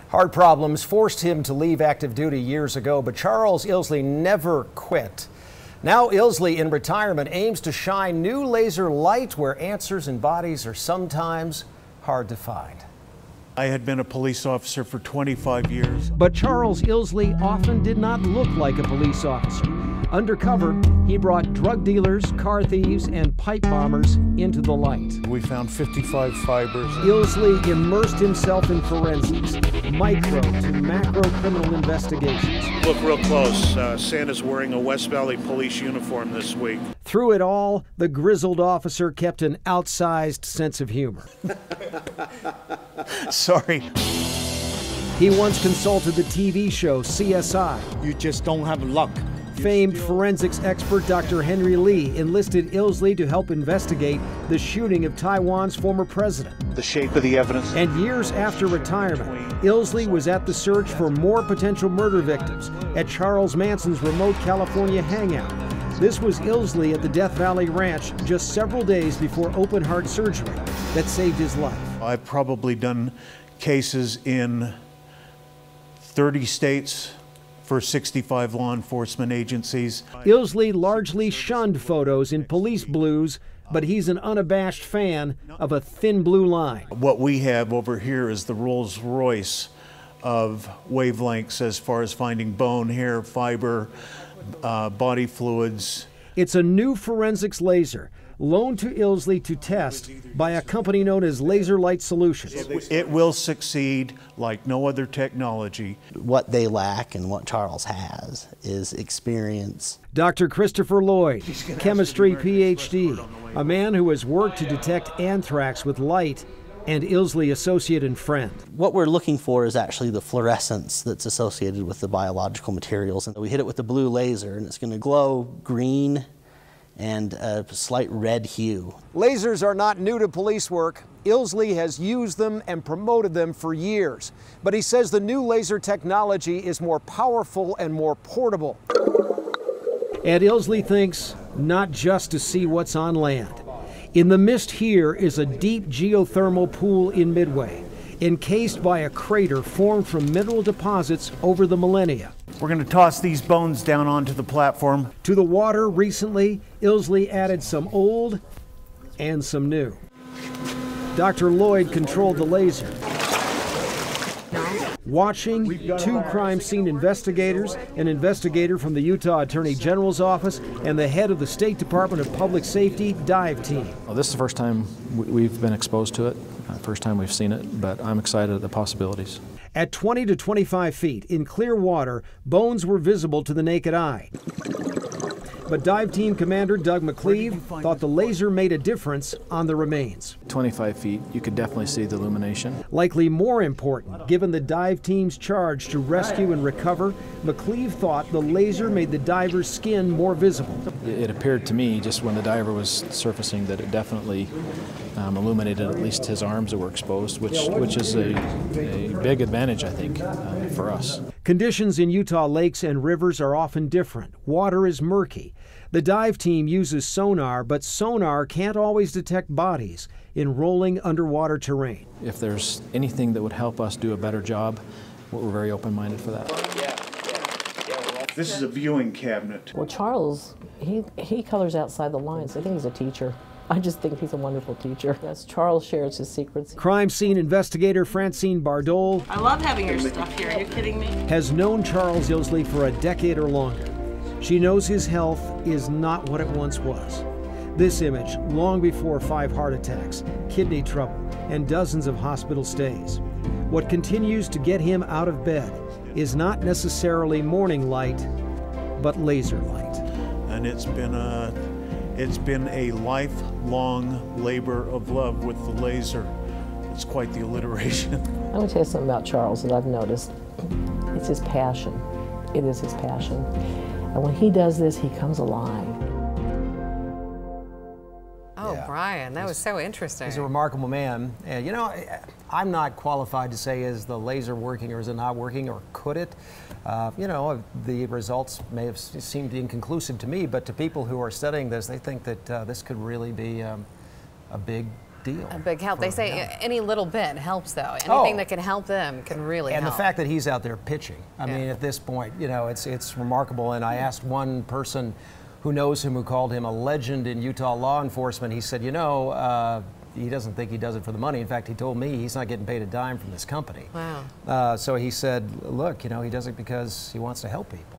Heart problems forced him to leave active duty years ago, but Charles Ilsley never quit. Now Ilsley, in retirement, aims to shine new laser light where answers in bodies are sometimes hard to find. I had been a police officer for 25 years. But Charles Ilsley often did not look like a police officer. Undercover, he brought drug dealers, car thieves, and pipe bombers into the light. We found 55 fibers. Ilsley immersed himself in forensics, micro to macro criminal investigations. Look real close. Santa's wearing a West Valley police uniform this week. Through it all, the grizzled officer kept an outsized sense of humor. Sorry. He once consulted the TV show CSI. You just don't have luck. Famed forensics expert Dr. Henry Lee enlisted Ilsley to help investigate the shooting of Taiwan's former president. The shape of the evidence. And years after retirement, Ilsley was at the search for more potential murder victims at Charles Manson's remote California hangout. This was Ilsley at the Death Valley Ranch just several days before open heart surgery that saved his life. I've probably done cases in 30 states for 65 law enforcement agencies. Ilsley largely shunned photos in police blues, but he's an unabashed fan of a thin blue line. What we have over here is the Rolls Royce of wavelengths as far as finding bone, hair, fiber, body fluids. It's a new forensics laser loaned to Ilsley to test by a company known as Laser Light Solutions. It will succeed like no other technology. What they lack and what Charles has is experience. Dr. Christopher Lloyd, chemistry PhD, a man who has worked to detect anthrax with light, and Ilsley associate and friend. What we're looking for is actually the fluorescence that's associated with the biological materials. And we hit it with the blue laser and it's going to glow green and a slight red hue. Lasers are not new to police work. Ilsley has used them and promoted them for years. But he says the new laser technology is more powerful and more portable. And Ilsley thinks not just to see what's on land. In the mist here is a deep geothermal pool in Midway, encased by a crater formed from mineral deposits over the millennia. We're going to toss these bones down onto the platform. To the water recently, Ilsley added some old and some new. Dr. Lloyd controlled the laser. Watching, two crime scene investigators, an investigator from the Utah Attorney General's office, and the head of the State Department of Public Safety dive team. Well, this is the first time we've been exposed to it, first time we've seen it, but I'm excited at the possibilities. At 20 to 25 feet in clear water, bones were visible to the naked eye. But dive team commander Doug McCleve thought the laser made a difference on the remains. 25 feet, you could definitely see the illumination. Likely more important, given the dive team's charge to rescue and recover, McCleve thought the laser made the diver's skin more visible. It appeared to me, just when the diver was surfacing, that it definitely illuminated at least his arms that were exposed, which is a big advantage, I think, for us. Conditions in Utah lakes and rivers are often different. Water is murky. The dive team uses sonar, but sonar can't always detect bodies in rolling underwater terrain. If there's anything that would help us do a better job, we're very open-minded for that. This is a viewing cabinet. Well, Charles, he colors outside the lines. I think he's a teacher. I just think he's a wonderful teacher. Yes, Charles shares his secrets. Crime scene investigator Francine Bardole. I love having your stuff here. Are you kidding me? Has known Charles Ilsley for a decade or longer. She knows his health is not what it once was. This image, long before 5 heart attacks, kidney trouble, and dozens of hospital stays. What continues to get him out of bed is not necessarily morning light, but laser light. And it's been a lifelong labor of love with the laser. It's quite the alliteration. I'm going to tell you something about Charles that I've noticed. It's his passion. It is his passion. And when he does this, he comes alive. Oh, yeah. Brian, that was so interesting. He's a remarkable man. And you know, I'm not qualified to say is the laser working or is it not working or could it? You know, the results may have seemed inconclusive to me, but to people who are studying this, they think that this could really be a big deal. A big help. They for say him. any little bit helps, though. Anything Oh. that can help them can really And help. the fact that he's out there pitching, I mean, at this point, you know, it's remarkable. And I asked one person who knows him, who called him a legend in Utah law enforcement. He said, you know, he doesn't think he does it for the money. In fact, he told me he's not getting paid a dime from this company. Wow. So he said, look, you know, he does it because he wants to help people.